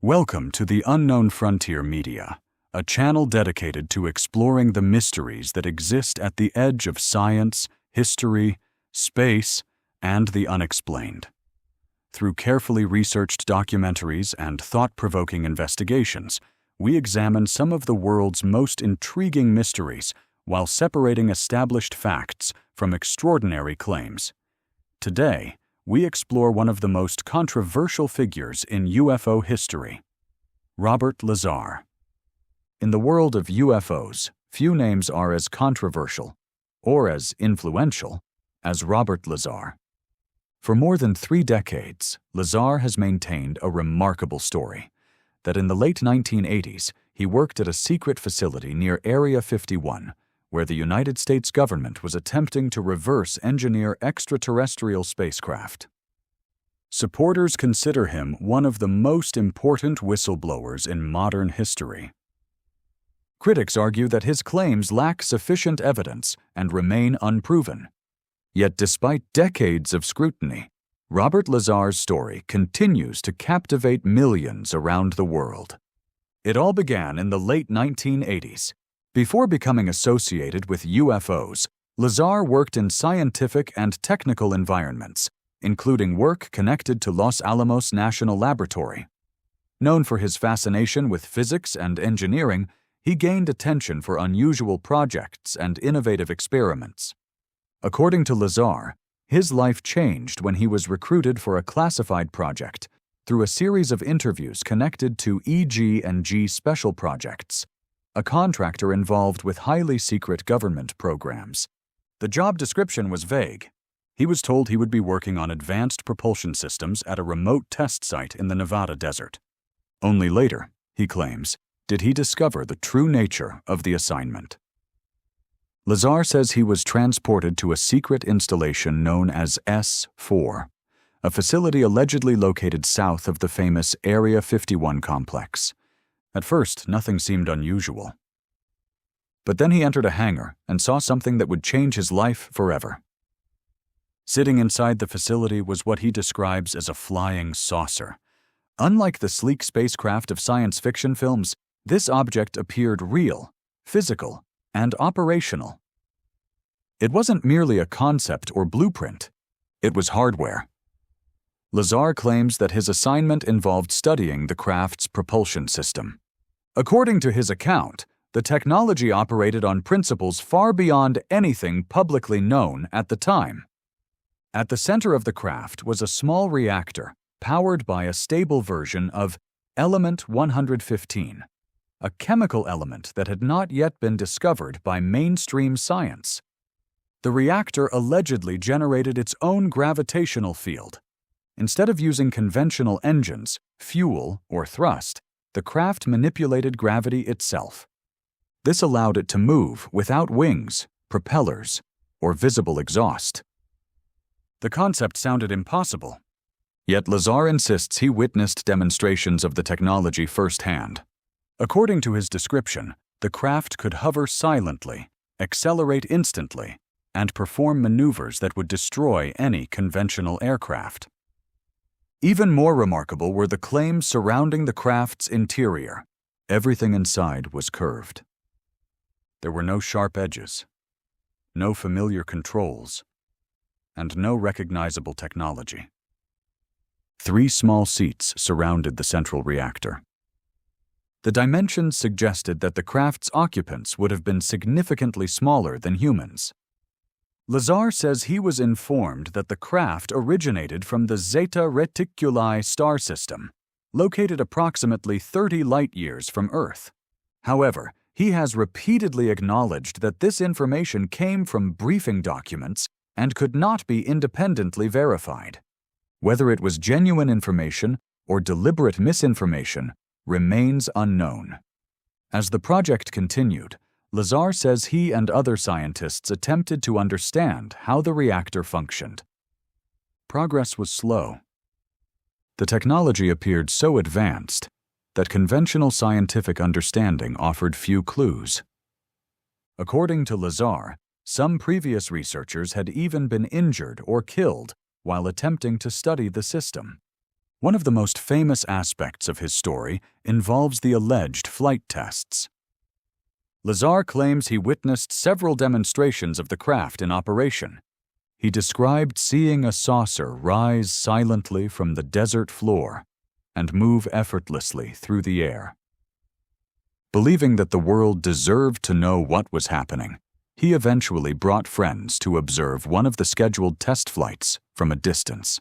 Welcome to the Unknown Frontier Media, a channel dedicated to exploring the mysteries that exist at the edge of science, history, space, and the unexplained. Through carefully researched documentaries and thought-provoking investigations, we examine some of the world's most intriguing mysteries while separating established facts from extraordinary claims. Today, we explore one of the most controversial figures in UFO history, Robert Lazar. In the world of UFOs, few names are as controversial, or as influential, as Robert Lazar. For more than 3 decades, Lazar has maintained a remarkable story, that in the late 1980s, he worked at a secret facility near Area 51, where the United States government was attempting to reverse engineer extraterrestrial spacecraft. Supporters consider him one of the most important whistleblowers in modern history. Critics argue that his claims lack sufficient evidence and remain unproven. Yet despite decades of scrutiny, Robert Lazar's story continues to captivate millions around the world. It all began in the late 1980s. Before becoming associated with UFOs, Lazar worked in scientific and technical environments, including work connected to Los Alamos National Laboratory. Known for his fascination with physics and engineering, he gained attention for unusual projects and innovative experiments. According to Lazar, his life changed when he was recruited for a classified project through a series of interviews connected to EG&G special projects, a contractor involved with highly secret government programs. The job description was vague. He was told he would be working on advanced propulsion systems at a remote test site in the Nevada desert. Only later, he claims, did he discover the true nature of the assignment. Lazar says he was transported to a secret installation known as S4, a facility allegedly located south of the famous Area 51 complex. At first, nothing seemed unusual. But then he entered a hangar and saw something that would change his life forever. Sitting inside the facility was what he describes as a flying saucer. Unlike the sleek spacecraft of science fiction films, this object appeared real, physical, and operational. It wasn't merely a concept or blueprint. It was hardware. Lazar claims that his assignment involved studying the craft's propulsion system. According to his account, the technology operated on principles far beyond anything publicly known at the time. At the center of the craft was a small reactor powered by a stable version of Element 115, a chemical element that had not yet been discovered by mainstream science. The reactor allegedly generated its own gravitational field. Instead of using conventional engines, fuel, or thrust, the craft manipulated gravity itself. This allowed it to move without wings, propellers, or visible exhaust. The concept sounded impossible. Yet Lazar insists he witnessed demonstrations of the technology firsthand. According to his description, the craft could hover silently, accelerate instantly, and perform maneuvers that would destroy any conventional aircraft. Even more remarkable were the claims surrounding the craft's interior. Everything inside was curved. There were no sharp edges, no familiar controls, and no recognizable technology. 3 small seats surrounded the central reactor. The dimensions suggested that the craft's occupants would have been significantly smaller than humans. Lazar says he was informed that the craft originated from the Zeta Reticuli star system, located approximately 30 light-years from Earth. However, he has repeatedly acknowledged that this information came from briefing documents and could not be independently verified. Whether it was genuine information or deliberate misinformation remains unknown. As the project continued, Lazar says he and other scientists attempted to understand how the reactor functioned. Progress was slow. The technology appeared so advanced that conventional scientific understanding offered few clues. According to Lazar, some previous researchers had even been injured or killed while attempting to study the system. One of the most famous aspects of his story involves the alleged flight tests. Lazar claims he witnessed several demonstrations of the craft in operation. He described seeing a saucer rise silently from the desert floor and move effortlessly through the air. Believing that the world deserved to know what was happening, he eventually brought friends to observe one of the scheduled test flights from a distance.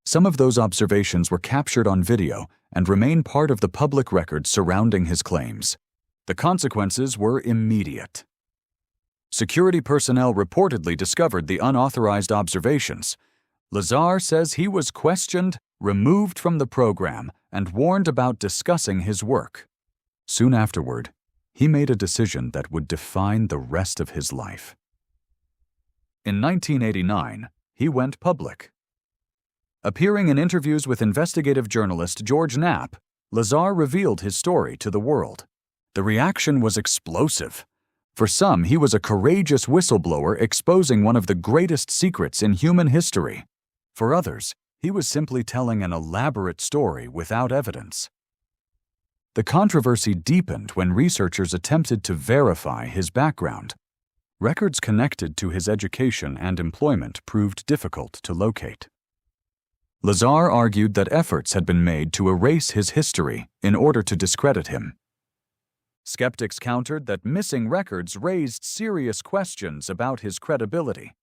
Some of those observations were captured on video and remain part of the public record surrounding his claims. The consequences were immediate. Security personnel reportedly discovered the unauthorized observations. Lazar says he was questioned, removed from the program, and warned about discussing his work. Soon afterward, he made a decision that would define the rest of his life. In 1989, he went public. Appearing in interviews with investigative journalist George Knapp, Lazar revealed his story to the world. The reaction was explosive. For some, he was a courageous whistleblower exposing one of the greatest secrets in human history. For others, he was simply telling an elaborate story without evidence. The controversy deepened when researchers attempted to verify his background. Records connected to his education and employment proved difficult to locate. Lazar argued that efforts had been made to erase his history in order to discredit him. Skeptics countered that missing records raised serious questions about his credibility.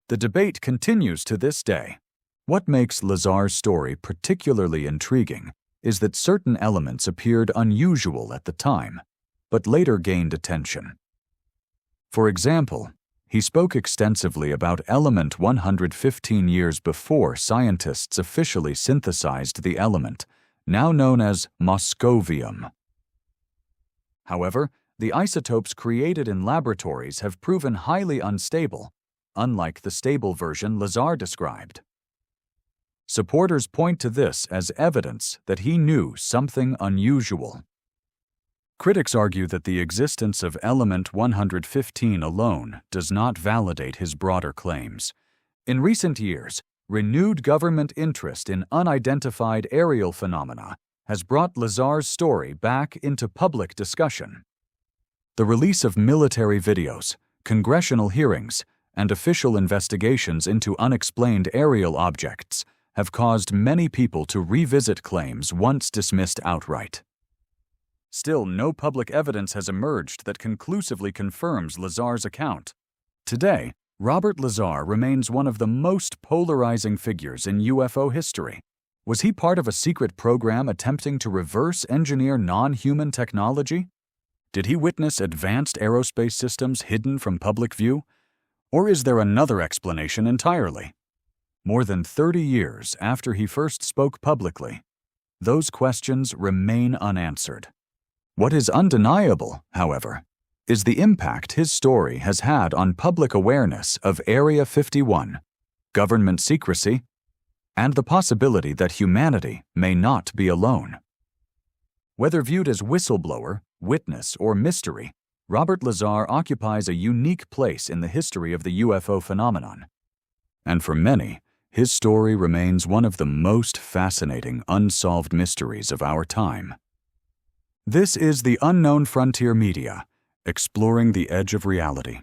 The debate continues to this day. What makes Lazar's story particularly intriguing is that certain elements appeared unusual at the time, but later gained attention. For example, he spoke extensively about element 115 years before scientists officially synthesized the element, now known as moscovium. However, the isotopes created in laboratories have proven highly unstable, unlike the stable version Lazar described. Supporters point to this as evidence that he knew something unusual. Critics argue that the existence of element 115 alone does not validate his broader claims. In recent years, renewed government interest in unidentified aerial phenomena has brought Lazar's story back into public discussion. The release of military videos, congressional hearings, and official investigations into unexplained aerial objects have caused many people to revisit claims once dismissed outright. Still, no public evidence has emerged that conclusively confirms Lazar's account. Today, Robert Lazar remains one of the most polarizing figures in UFO history. Was he part of a secret program attempting to reverse engineer non-human technology? Did he witness advanced aerospace systems hidden from public view? Or is there another explanation entirely? More than 30 years after he first spoke publicly, those questions remain unanswered. What is undeniable, however, is the impact his story has had on public awareness of Area 51, government secrecy, and the possibility that humanity may not be alone. Whether viewed as whistleblower, witness, or mystery, Robert Lazar occupies a unique place in the history of the UFO phenomenon. And for many, his story remains one of the most fascinating unsolved mysteries of our time. This is the Unknown Frontier Media, exploring the edge of reality.